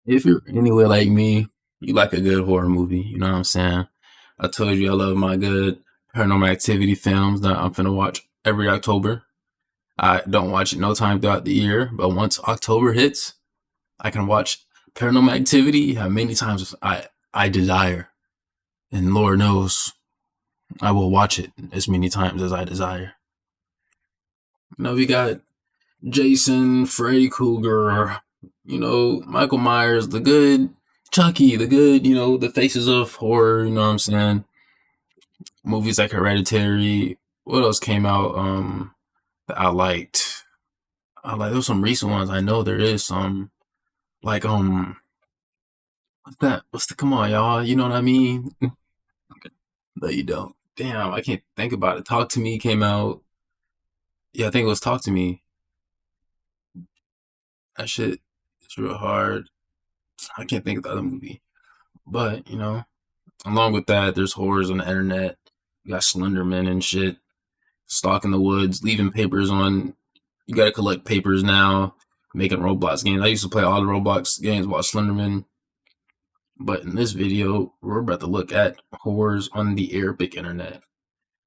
If you're anywhere like me, you like a good horror movie. You know what I'm saying? I told you I love my good paranormal activity films that I'm finna watch every October. I don't watch it no time throughout the year, but once October hits, I can watch paranormal activity how many times as I desire. And Lord knows I will watch it as many times as I desire. We got Jason, Freddy Krueger, Michael Myers, the good, Chucky, the good, the faces of horror, you know what I'm saying? Movies like Hereditary. What else came out that I liked? There's some recent ones. I know there is some like what's that? Come on, y'all, you know what I mean? No, you don't. Damn, I can't think about it. Talk to Me came out. Yeah, I think it was Talk to Me. That shit is real hard. I can't think of the other movie. But, along with that, there's horrors on the internet. You got Slenderman and shit. Stalking the woods, leaving papers on. You gotta collect papers now. Making Roblox games. I used to play all the Roblox games while Slenderman. But in this video, we're about to look at horrors on the Arabic internet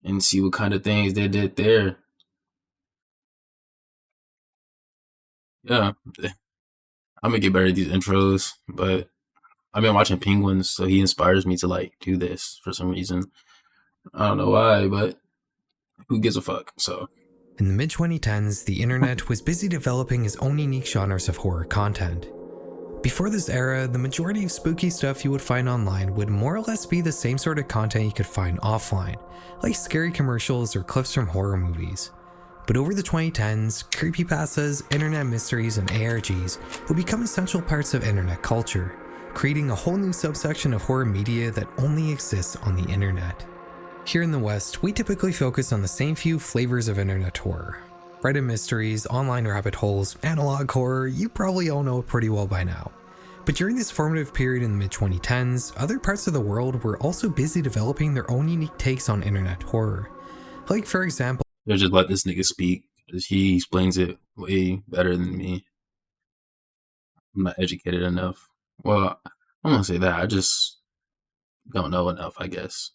and see what kind of things they did there. Yeah, I'm gonna get better at these intros, but I've been watching Penguins, so he inspires me to do this for some reason. I don't know why, but who gives a fuck? So in the mid-2010s, the internet was busy developing its own unique genres of horror content. Before this era, the majority of spooky stuff you would find online would more or less be the same sort of content you could find offline, like scary commercials or clips from horror movies. But over the 2010s, creepypastas, internet mysteries, and ARGs would become essential parts of internet culture, creating a whole new subsection of horror media that only exists on the internet. Here in the West, we typically focus on the same few flavors of internet horror. Reddit mysteries, online rabbit holes, analog horror, you probably all know it pretty well by now. But during this formative period in the mid-2010s, other parts of the world were also busy developing their own unique takes on internet horror. Like, for example, just let this nigga speak, because he explains it way better than me. I'm not educated enough. Well, I'm gonna say that. I just don't know enough, I guess.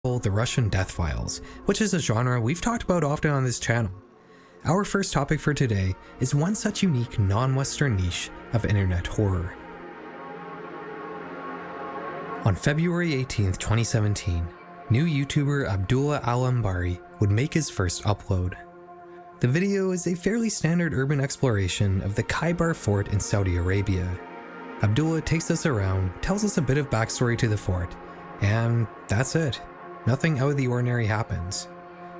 The Russian Death Files, which is a genre we've talked about often on this channel. Our first topic for today is one such unique non-Western niche of internet horror. On February 18th, 2017, new YouTuber Abdullah Al-Ambari would make his first upload. The video is a fairly standard urban exploration of the Khaybar Fort in Saudi Arabia. Abdullah takes us around, tells us a bit of backstory to the fort, and that's it. Nothing out of the ordinary happens.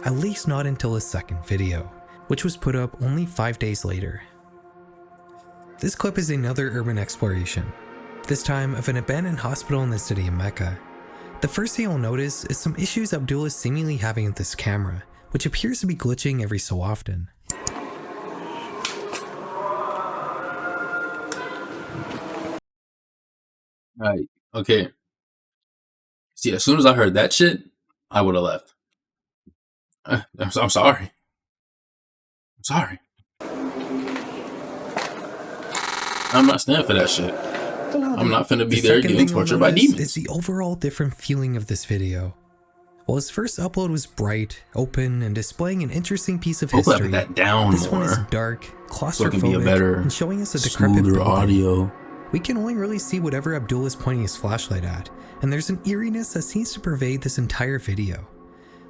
At least not until his second video, which was put up only 5 days later. This clip is another urban exploration, this time of an abandoned hospital in the city of Mecca. The first thing you'll notice is some issues Abdullah is seemingly having with this camera, which appears to be glitching every so often. Alright, okay. See, as soon as I heard that shit, I would have left. I'm sorry. I'm sorry. I'm not standing for that shit. I'm not finna be there getting tortured by demons. Is the overall different feeling of this video. While his first upload was bright, open, and displaying an interesting piece of history, that down this more. One is dark, claustrophobic, so it can be a better, and showing us a decrepit building. Audio. We can only really see whatever Abdullah is pointing his flashlight at, and there's an eeriness that seems to pervade this entire video.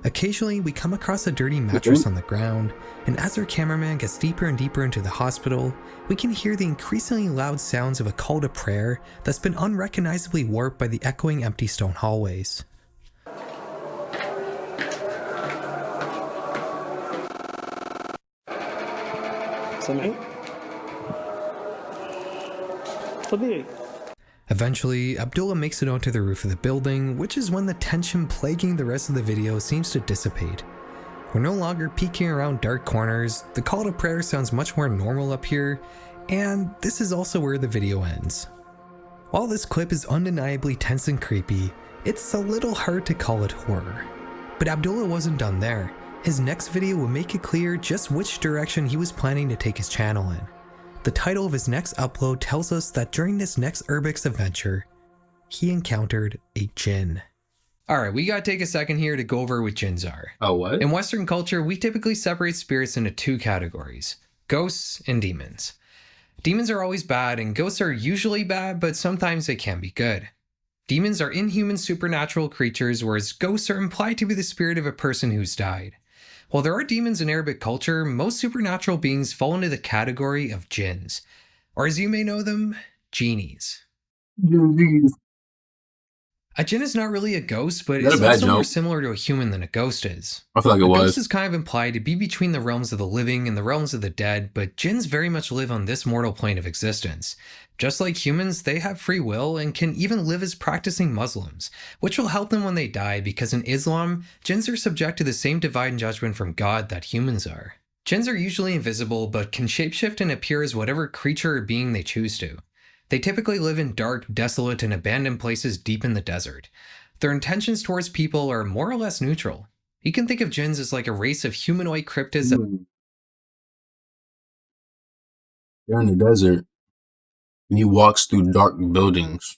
Occasionally, we come across a dirty mattress on the ground, and as our cameraman gets deeper and deeper into the hospital, we can hear the increasingly loud sounds of a call to prayer that's been unrecognizably warped by the echoing empty stone hallways. Eventually, Abdullah makes it onto the roof of the building, which is when the tension plaguing the rest of the video seems to dissipate. We're no longer peeking around dark corners, the call to prayer sounds much more normal up here, and this is also where the video ends. While this clip is undeniably tense and creepy, it's a little hard to call it horror. But Abdullah wasn't done there. His next video would make it clear just which direction he was planning to take his channel in. The title of his next upload tells us that during this next Urbex adventure, he encountered a jinn. Alright, we gotta take a second here to go over what jinns are. Oh, what? In Western culture, we typically separate spirits into two categories: ghosts and demons. Demons are always bad, and ghosts are usually bad, but sometimes they can be good. Demons are inhuman supernatural creatures, whereas ghosts are implied to be the spirit of a person who's died. While there are demons in Arabic culture, most supernatural beings fall into the category of jinns, or as you may know them, genies. A jinn is not really a ghost, but it's also more similar to a human than a ghost is. I feel like it was. A ghost is kind of implied to be between the realms of the living and the realms of the dead, but jinns very much live on this mortal plane of existence. Just like humans, they have free will and can even live as practicing Muslims, which will help them when they die because in Islam, jinns are subject to the same divine judgment from God that humans are. Jinns are usually invisible, but can shapeshift and appear as whatever creature or being they choose to. They typically live in dark, desolate, and abandoned places deep in the desert. Their intentions towards people are more or less neutral. You can think of jinns as like a race of humanoid cryptids that They're in the desert, and he walks through dark buildings.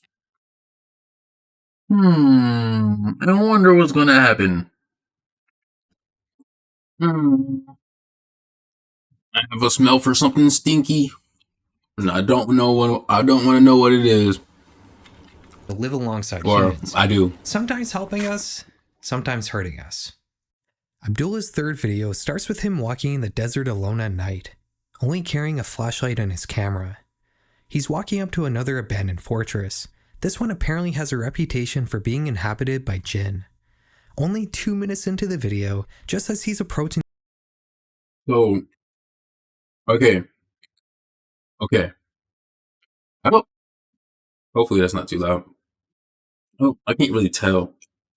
I wonder what's gonna happen. I have a smell for something stinky, and I don't want to know what it is. live alongside Or humans. I do. Sometimes helping us, sometimes hurting us. Abdullah's third video starts with him walking in the desert alone at night, only carrying a flashlight and his camera. He's walking up to another abandoned fortress. This one apparently has a reputation for being inhabited by jinn. Only 2 minutes into the video, just as he's approaching. So, okay. Hopefully that's not too loud. Oh, I can't really tell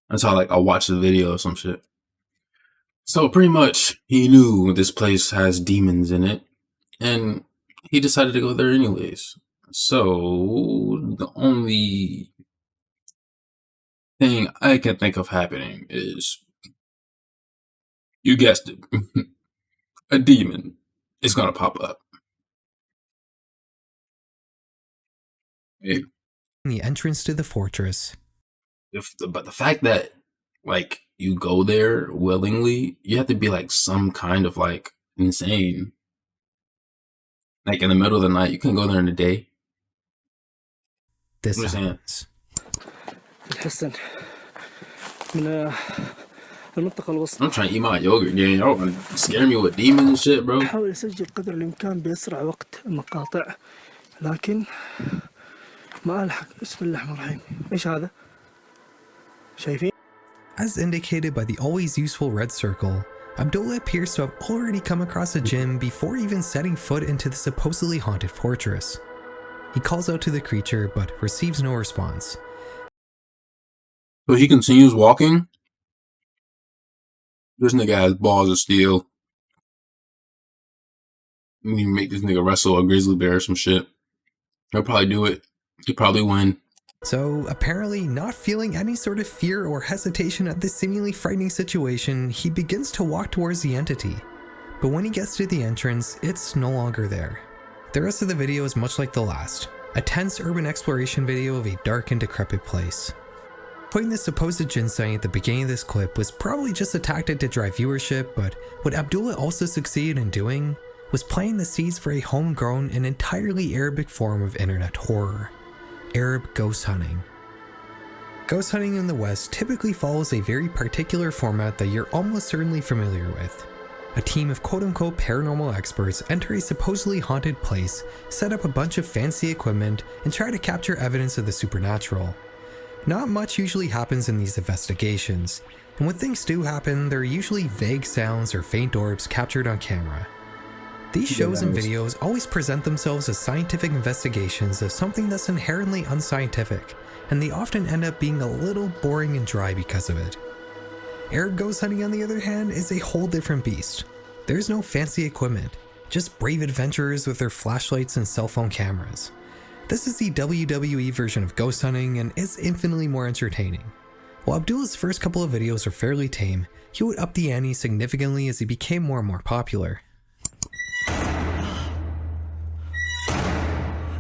until I watch the video or some shit. So pretty much, he knew this place has demons in it, and he decided to go there anyways. So the only thing I can think of happening is, you guessed it, a demon is gonna pop up. The entrance to the fortress. But the fact that you go there willingly, you have to be some kind of insane. In the middle of the night, you couldn't go there in the day. This happens. I'm trying to eat my yogurt, gang. Y'all want to scare me with demons and shit, bro. حاول أسجل قدر الإمكان بأسرع وقت المقاطع لكن ما ألحق. بسم الله الرحمن الرحيم. إيش هذا؟ شايفين؟ As indicated by the always useful red circle, Abdullah appears to have already come across a jinn before even setting foot into the supposedly haunted fortress. He calls out to the creature but receives no response. So he continues walking. This nigga has balls of steel. You need to make this nigga wrestle a grizzly bear or some shit. He'll probably do it. He'll probably win. So, apparently not feeling any sort of fear or hesitation at this seemingly frightening situation, he begins to walk towards the entity. But when he gets to the entrance, it's no longer there. The rest of the video is much like the last, a tense urban exploration video of a dark and decrepit place. Putting the supposed jinn sighting at the beginning of this clip was probably just a tactic to drive viewership, but what Abdullah also succeeded in doing was planting the seeds for a homegrown and entirely Arabic form of internet horror: Arab ghost hunting. Ghost hunting in the West typically follows a very particular format that you're almost certainly familiar with. A team of quote-unquote paranormal experts enter a supposedly haunted place, set up a bunch of fancy equipment, and try to capture evidence of the supernatural. Not much usually happens in these investigations, and when things do happen, there are usually vague sounds or faint orbs captured on camera. These shows and videos always present themselves as scientific investigations of something that's inherently unscientific, and they often end up being a little boring and dry because of it. Arab ghost hunting, on the other hand, is a whole different beast. There's no fancy equipment, just brave adventurers with their flashlights and cell phone cameras. This is the WWE version of ghost hunting and is infinitely more entertaining. While Abdullah's first couple of videos are fairly tame, he would up the ante significantly as he became more and more popular.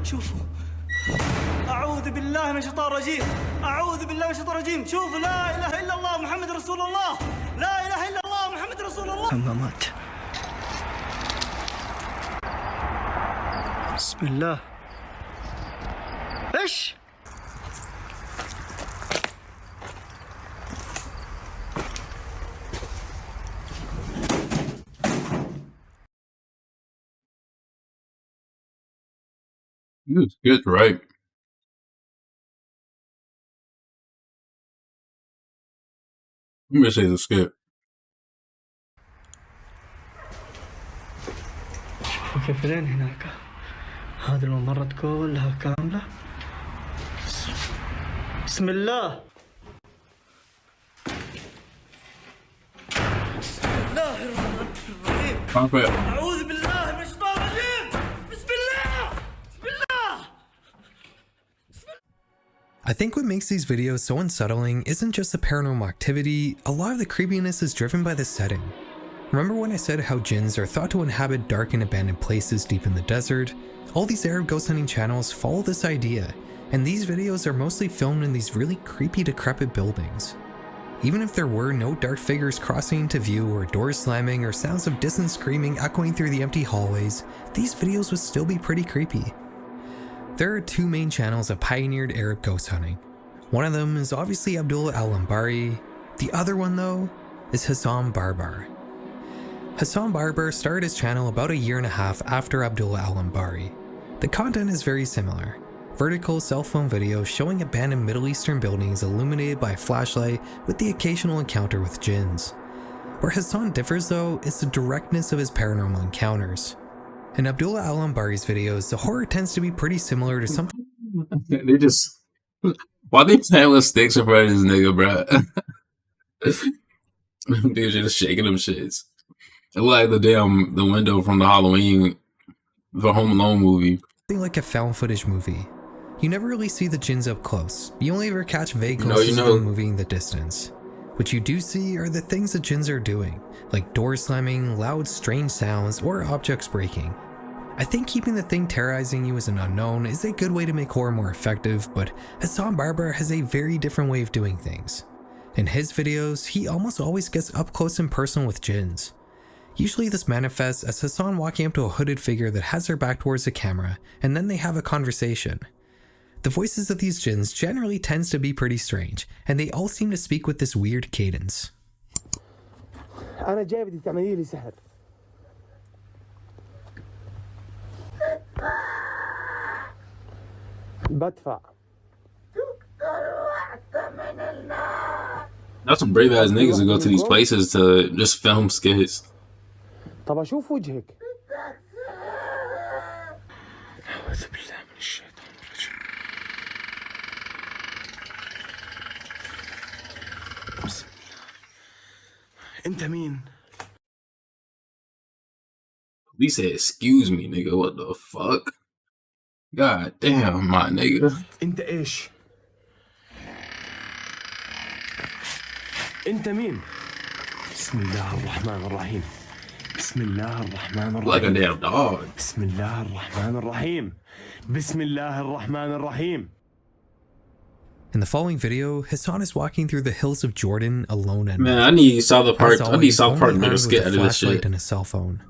شوفوا أعوذ بالله من الشيطان الرجيم أعوذ بالله من الشيطان الرجيم شوفوا لا إله إلا الله محمد رسول الله لا إله إلا الله محمد رسول الله حمامات بسم الله إيش You was right. Let me say the skip. شوفوا كيف لين هناك هذه الممرات كلها كاملة بسم الله بسم الله الرحمن الرحيم Concrete. أعوذ بالله من الشيطان الرجيم بسم الله بسم الله I think what makes these videos so unsettling isn't just the paranormal activity, a lot of the creepiness is driven by the setting. Remember when I said how jinns are thought to inhabit dark and abandoned places deep in the desert? All these Arab ghost hunting channels follow this idea, and these videos are mostly filmed in these really creepy decrepit buildings. Even if there were no dark figures crossing into view or doors slamming or sounds of distant screaming echoing through the empty hallways, these videos would still be pretty creepy. There are two main channels that pioneered Arab ghost hunting. One of them is obviously Abdullah Al-Anbari. The other one though is Hassan Barbar. Hassan Barbar started his channel about a year and a half after Abdullah Al-Anbari. The content is very similar. Vertical cell phone videos showing abandoned Middle Eastern buildings illuminated by a flashlight with the occasional encounter with jinns. Where Hassan differs though is the directness of his paranormal encounters. In Abdullah Al-Anbari's videos, the horror tends to be pretty similar to something They just why they playing with sticks in front of this nigga, bro? Dude just shaking them shits. It look like the window from the Halloween, the Home Alone movie. like a found footage movie. You never really see the jinns up close. You only ever catch vague No, glimpses you of know- them moving in the distance. What you do see are the things the jinns are doing, like doors slamming, loud strange sounds, or objects breaking. I think keeping the thing terrorizing you as an unknown is a good way to make horror more effective, but Hassan Barbar has a very different way of doing things. In his videos, he almost always gets up close and personal with jinns. Usually this manifests as Hassan walking up to a hooded figure that has their back towards the camera, and then they have a conversation. The voices of these jinns generally tends to be pretty strange, and they all seem to speak with this weird cadence. أنا جاي بدي تعملي لي سحر. بدفع. That's some brave ass niggas that go to these places to just film skits. طب أشوف وجهك. أعوذ بالله من الشيطان الرجيم بسم الله أنت مين؟ He said, "Excuse me, nigga. What the fuck? God damn, my nigga." أنت إيش؟ أنت مين؟ بسم الله الرحمن الرحيم. بسم الله الرحمن Like a الرحيم. damn dog. بسم الله الرحمن الرحيم. بسم الله الرحمن الرحيم. In the following video, Hassan is walking through the hills of Jordan alone at Man, night. I need South Park. As I need always, South Park only to make a armed skit with out a of this flashlight shit. and a cell phone.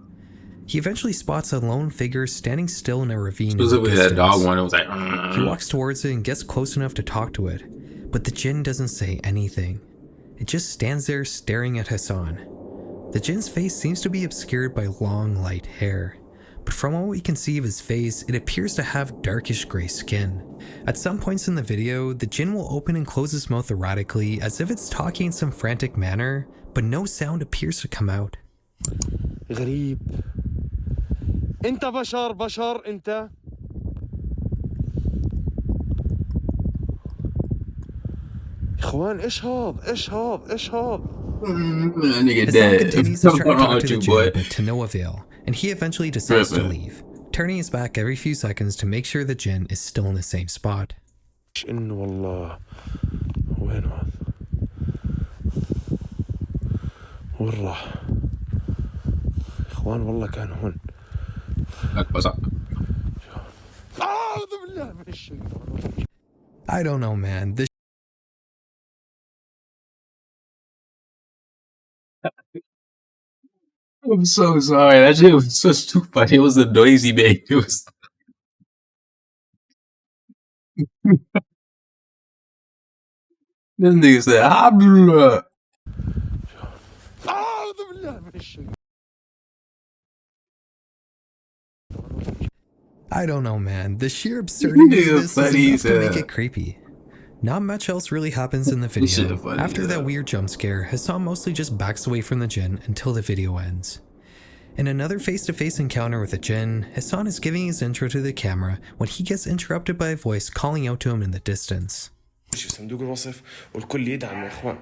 He eventually spots a lone figure standing still in a ravine. in the Specifically, that dog distance. one. It was like, He walks towards it and gets close enough to talk to it, but the jinn doesn't say anything. It just stands there staring at Hassan. The jinn's face seems to be obscured by long, light hair, but from what we can see of his face, it appears to have darkish gray skin. At some points in the video, the jinn will open and close his mouth erratically as if it's talking in some frantic manner, but no sound appears to come out. غريب. أنت بشر أنت. إخوان إيش هذا؟ that nigga Hassan dead. continues to try to What's wrong talk with to the you, jinn, boy? but to no avail, and he eventually decides to Tripping. leave, turning his back every few seconds to make sure the jinn is still in the same spot. إيش إنه والله وين هذا؟ وين راح؟ إخوان والله كان هون. Like, what's up? I don't know, man. This I'm so sorry. That shit was such too funny. It was the noise he made. It was. This nigga said, "Ah, blah." I don't know, man. The sheer absurdity of Nigga this is funny enough to as make hell. it creepy. Not much else really happens in the This shit video. funny After as that hell. weird jump scare, Hassan mostly just backs away from the jinn until the video ends. In another face-to-face encounter with the jinn, Hassan is giving his intro to the camera when he gets interrupted by a voice calling out to him in the distance. شو صندوق الوصف والكل يدعم يا اخوان.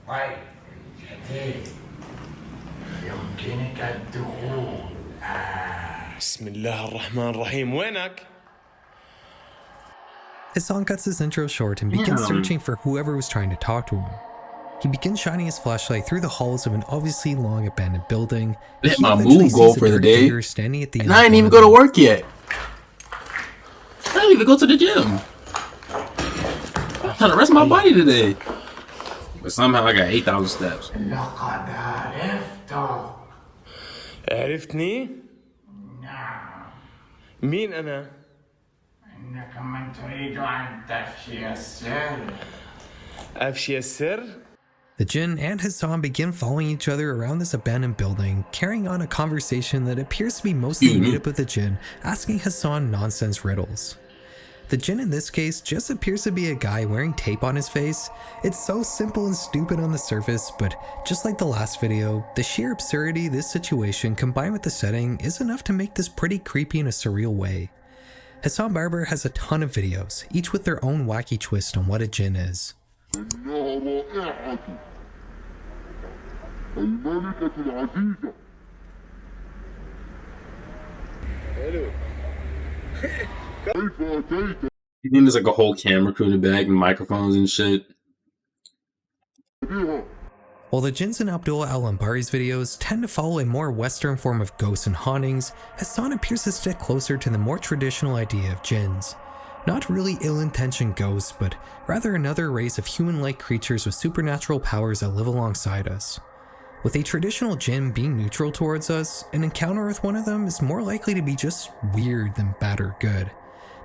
طيب الجديد يمكنك الدخول. بسم الله الرحمن الرحيم. وينك؟ Hassan cuts his intro short and begins Damn. searching for whoever was trying to talk to him. He begins shining his flashlight through the halls of an obviously long abandoned building. Let He my eventually move go sees a for the dark day. figure standing at the end And I of didn't one even of go to them. work yet. I didn't even go to the gym. I'm trying to rest my body today. But somehow I got 8,000 steps. لقد عرفت. عرفتني؟ نعم مين أنا؟ إنك من تريد أن تفشي السر. أفشي السر؟ The Jinn and Hassan begin following each other around this abandoned building, carrying on a conversation that appears to be mostly made up of the Jinn asking Hassan nonsense riddles. The Jinn in this case just appears to be a guy wearing tape on his face. It's so simple and stupid on the surface, but just like the last video, the sheer absurdity of this situation combined with the setting is enough to make this pretty creepy in a surreal way. Hassan Barber has a ton of videos, each with their own wacky twist on what a Jinn is. إنها رائعة الملكة العزيزة كيف أتيت You think there's like a whole camera crew in the back and microphones and shit? بها While the Jinns in Abdullah al-Ambari's videos tend to follow a more Western form of ghosts and hauntings, Hassan appears to stick closer to the more traditional idea of Jinns. Not really ill-intentioned ghosts, but rather another race of human-like creatures with supernatural powers that live alongside us. With a traditional Jinn being neutral towards us, an encounter with one of them is more likely to be just weird than bad or good.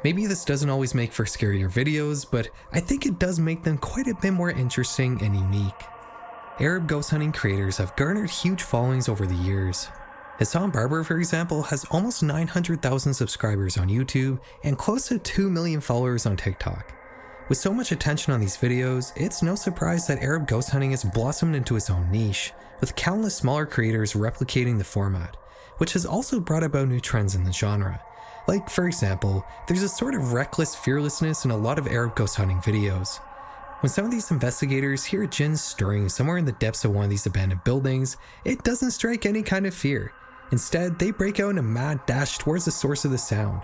Maybe this doesn't always make for scarier videos, but I think it does make them quite a bit more interesting and unique. Arab ghost hunting creators have garnered huge followings over the years. Hassan Barber, for example, has almost 900,000 subscribers on YouTube and close to 2 million followers on TikTok. With so much attention on these videos, it's no surprise that Arab ghost hunting has blossomed into its own niche, with countless smaller creators replicating the format, which has also brought about new trends in the genre. Like, for example, there's a sort of reckless fearlessness in a lot of Arab ghost hunting videos. When some of these investigators hear a Jinn stirring somewhere in the depths of one of these abandoned buildings, it doesn't strike any kind of fear. Instead, they break out in a mad dash towards the source of the sound.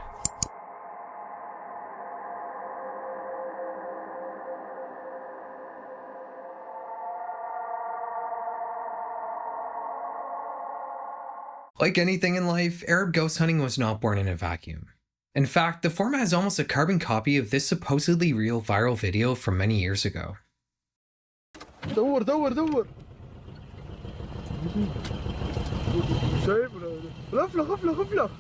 Like anything in life, Arab ghost hunting was not born in a vacuum. In fact, the format is almost a carbon copy of this supposedly real viral video from many years ago. دور دور دور شايف غفلة غفلة غفلة.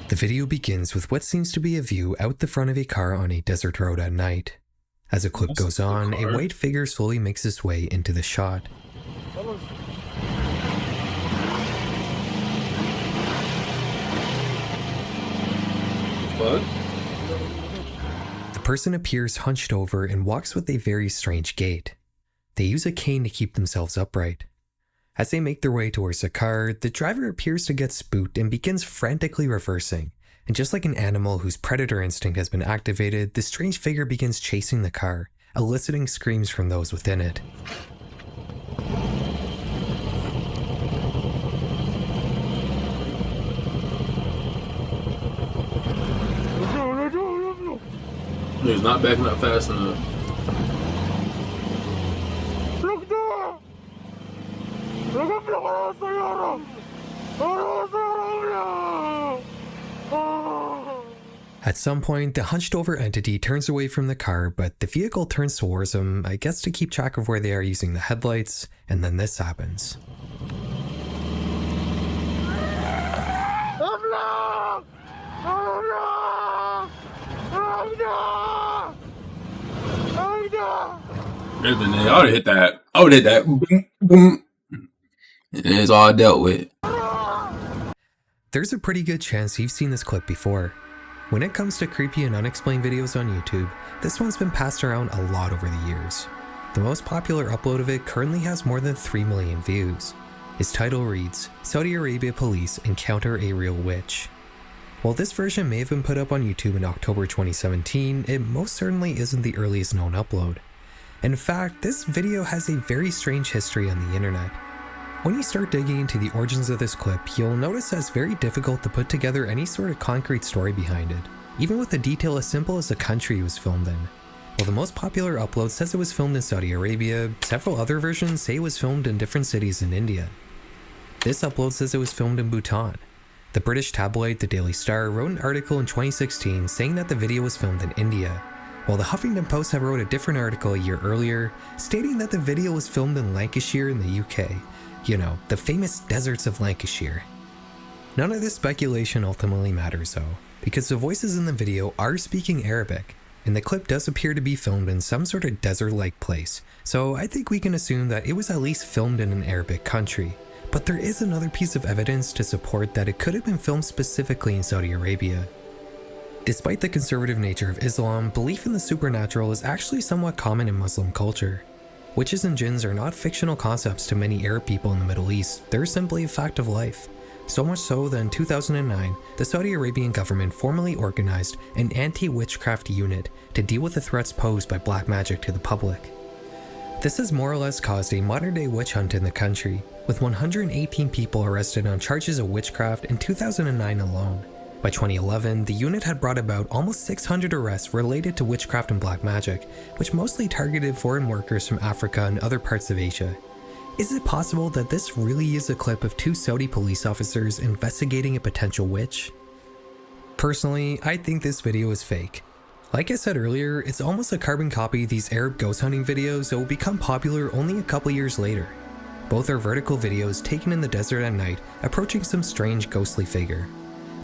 The video begins with what seems to be a view out the front of a car on a desert road at night. As the clip goes on, a white figure slowly makes its way into the shot. What? The person appears hunched over and walks with a very strange gait. They use a cane to keep themselves upright. As they make their way towards the car, the driver appears to get spooked and begins frantically reversing. And just like an animal whose predator instinct has been activated, the strange figure begins chasing the car, eliciting screams from those within it. He's not backing up fast enough. ركض غفلة على السيارة على السيارة At some point, the hunched over entity turns away from the car, but the vehicle turns towards them, I guess to keep track of where they are using the headlights, and then this happens. I would hit that. I would hit that. Boom, boom. And it's all dealt with. There's a pretty good chance you've seen this clip before. When it comes to creepy and unexplained videos on YouTube, this one's been passed around a lot over the years. The most popular upload of it currently has more than 3 million views. Its title reads, Saudi Arabia Police Encounter a Real Witch. While this version may have been put up on YouTube in October 2017, it most certainly isn't the earliest known upload. In fact, this video has a very strange history on the internet. When you start digging into the origins of this clip, you'll notice that it's very difficult to put together any sort of concrete story behind it, even with a detail as simple as the country it was filmed in. While the most popular upload says it was filmed in Saudi Arabia, several other versions say it was filmed in different cities in India. This upload says it was filmed in Bhutan. The British tabloid The Daily Star wrote an article in 2016 saying that the video was filmed in India, while the Huffington Post had wrote a different article a year earlier stating that the video was filmed in Lancashire in the UK. You know, the famous deserts of Lancashire. None of this speculation ultimately matters though, because the voices in the video are speaking Arabic, and the clip does appear to be filmed in some sort of desert-like place, so I think we can assume that it was at least filmed in an Arabic country. But there is another piece of evidence to support that it could have been filmed specifically in Saudi Arabia. Despite the conservative nature of Islam, belief in the supernatural is actually somewhat common in Muslim culture. Witches and jinns are not fictional concepts to many Arab people in the Middle East, they're simply a fact of life. So much so that in 2009, the Saudi Arabian government formally organized an anti-witchcraft unit to deal with the threats posed by black magic to the public. This has more or less caused a modern-day witch hunt in the country, with 118 people arrested on charges of witchcraft in 2009 alone. By 2011, the unit had brought about almost 600 arrests related to witchcraft and black magic, which mostly targeted foreign workers from Africa and other parts of Asia. Is it possible that this really is a clip of 2 Saudi police officers investigating a potential witch? Personally, I think this video is fake. Like I said earlier, it's almost a carbon copy of these Arab ghost hunting videos that will become popular only a couple years later. Both are vertical videos taken in the desert at night, approaching some strange ghostly figure.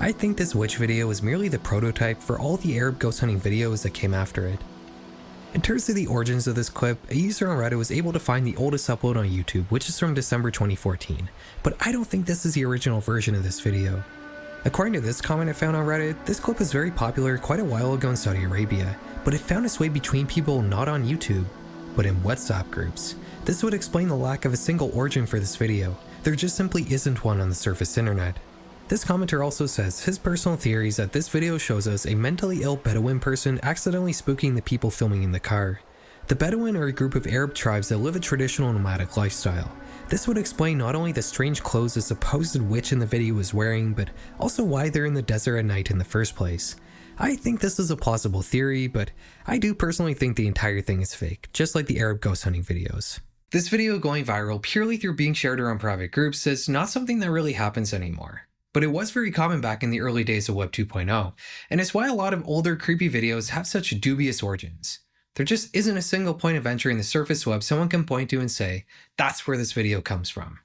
I think this witch video is merely the prototype for all the Arab ghost hunting videos that came after it. In terms of the origins of this clip, a user on Reddit was able to find the oldest upload on YouTube, which is from December 2014, but I don't think this is the original version of this video. According to this comment I found on Reddit, this clip was very popular quite a while ago in Saudi Arabia, but it found its way between people not on YouTube, but in WhatsApp groups. This would explain the lack of a single origin for this video. There just simply isn't one on the surface internet. This commenter also says his personal theory is that this video shows us a mentally ill Bedouin person accidentally spooking the people filming in the car. The Bedouin are a group of Arab tribes that live a traditional nomadic lifestyle. This would explain not only the strange clothes the supposed witch in the video is wearing, but also why they're in the desert at night in the first place. I think this is a plausible theory, but I do personally think the entire thing is fake, just like the Arab ghost hunting videos. This video going viral purely through being shared around private groups is not something that really happens anymore. But it was very common back in the early days of Web 2.0, and it's why a lot of older creepy videos have such dubious origins. There just isn't a single point of entry in the surface web someone can point to and say, that's where this video comes from.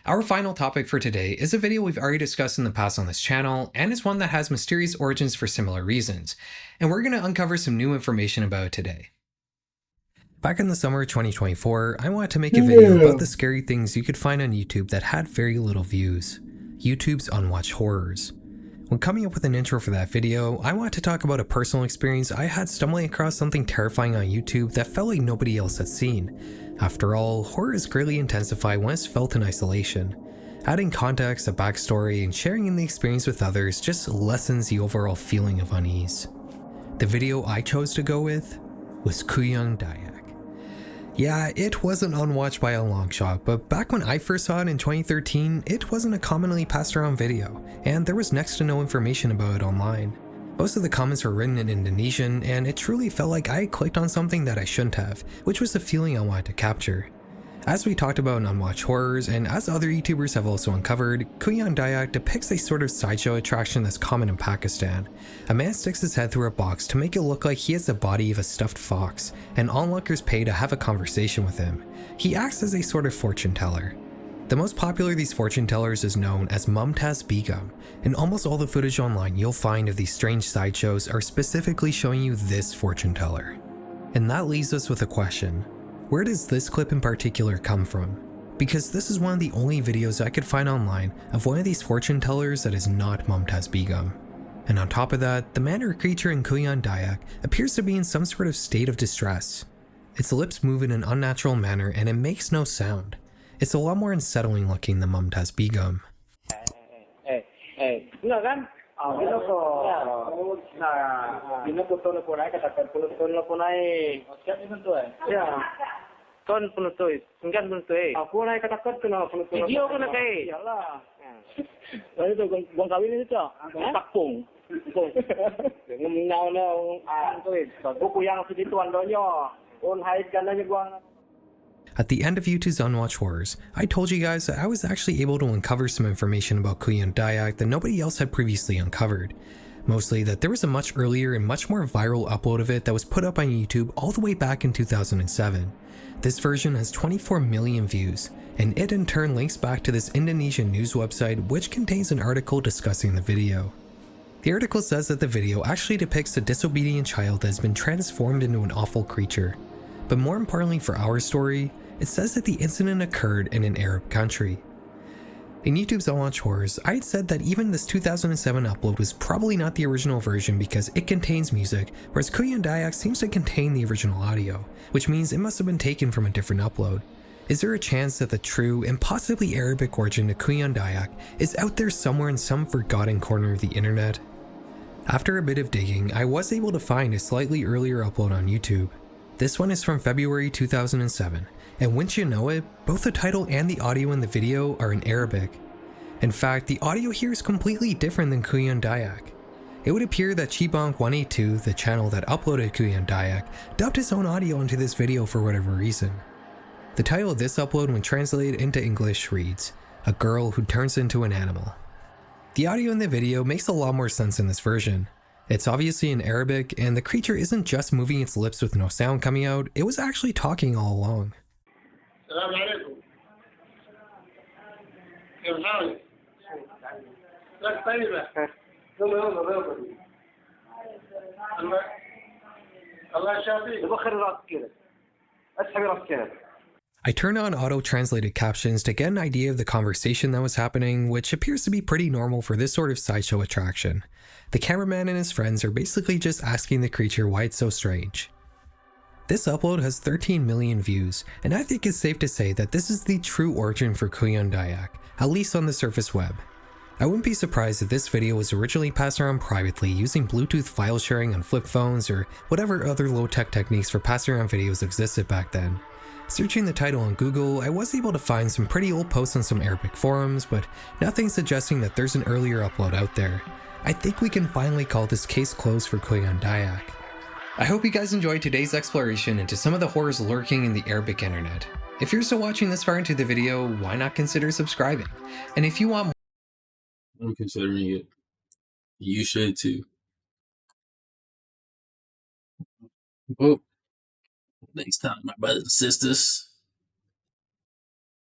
Our final topic for today is a video we've already discussed in the past on this channel, and is one that has mysterious origins for similar reasons, and we're going to uncover some new information about it today. Back in the summer of 2024, I wanted to make a video about the scary things you could find on YouTube that had very little views. YouTube's unwatched horrors. When coming up with an intro for that video, I wanted to talk about a personal experience I had stumbling across something terrifying on YouTube that felt like nobody else had seen. After all, horror is greatly intensified when it's felt in isolation. Adding context, a backstory, and sharing in the experience with others just lessens the overall feeling of unease. The video I chose to go with was Kuyang Dayak. Yeah, it wasn't unwatched by a long shot, but back when I first saw it in 2013, it wasn't a commonly passed around video, and there was next to no information about it online. Most of the comments were written in Indonesian, and it truly felt like I clicked on something that I shouldn't have, which was the feeling I wanted to capture. As we talked about in Unwatched Horrors, and as other YouTubers have also uncovered, Kuyan Dayak depicts a sort of sideshow attraction that's common in Pakistan. A man sticks his head through a box to make it look like he has the body of a stuffed fox, and onlookers pay to have a conversation with him. He acts as a sort of fortune teller. The most popular of these fortune tellers is known as Mumtaz Begum, and almost all the footage online you'll find of these strange sideshows are specifically showing you this fortune teller. And that leaves us with a question. Where does this clip in particular come from? Because this is one of the only videos I could find online of one of these fortune tellers that is not Mumtaz Begum. And on top of that, the man or creature in Kuyan Dayak appears to be in some sort of state of distress. Its lips move in an unnatural manner and it makes no sound. It's a lot more unsettling looking than Mumtaz Begum. Enggak kan? Pinaputol po na katakan pinaputol na po na siap itu ya kon penutup enggan penutup aku naik katakan kena penutup video kena kai iyalah lalu tu gong kawin itu takpung ngomong na buku yang sedituan donyo on hide kananya gua. At the end of YouTube's Unwatched Horrors, I told you guys that I was actually able to uncover some information about Kuyan Dayak that nobody else had previously uncovered. Mostly that there was a much earlier and much more viral upload of it that was put up on YouTube all the way back in 2007. This version has 24 million views, and it in turn links back to this Indonesian news website which contains an article discussing the video. The article says that the video actually depicts a disobedient child that has been transformed into an awful creature. But more importantly for our story, it says that the incident occurred in an Arab country. In YouTube's Unwatched Horrors, I had said that even this 2007 upload was probably not the original version because it contains music, whereas Kuyan Dayak seems to contain the original audio, which means it must have been taken from a different upload. Is there a chance that the true and possibly Arabic origin to Kuyan Dayak is out there somewhere in some forgotten corner of the internet? After a bit of digging, I was able to find a slightly earlier upload on YouTube. This one is from February 2007, and wouldn't you know it, both the title and the audio in the video are in Arabic. In fact, the audio here is completely different than Kuyan Dayak. It would appear that Chibonk182, the channel that uploaded Kuyan Dayak, dubbed his own audio into this video for whatever reason. The title of this upload when translated into English reads, "A Girl Who Turns Into an Animal." The audio in the video makes a lot more sense in this version. It's obviously in Arabic, and the creature isn't just moving its lips with no sound coming out, it was actually talking all along. I turned on auto-translated captions to get an idea of the conversation that was happening, which appears to be pretty normal for this sort of sideshow attraction. The cameraman and his friends are basically just asking the creature why it's so strange. This upload has 13 million views, and I think it's safe to say that this is the true origin for Kuyan Dayak, at least on the surface web. I wouldn't be surprised if this video was originally passed around privately using Bluetooth file sharing on flip phones or whatever other low-tech techniques for passing around videos existed back then. Searching the title on Google, I was able to find some pretty old posts on some Arabic forums, but nothing suggesting that there's an earlier upload out there. I think we can finally call this case closed for Kuyan Dayak. I hope you guys enjoyed today's exploration into some of the horrors lurking in the Arabic internet. If you're still watching this far into the video, why not consider subscribing? And if you want more, I'm considering it. You should too. Well, next time, my brothers and sisters.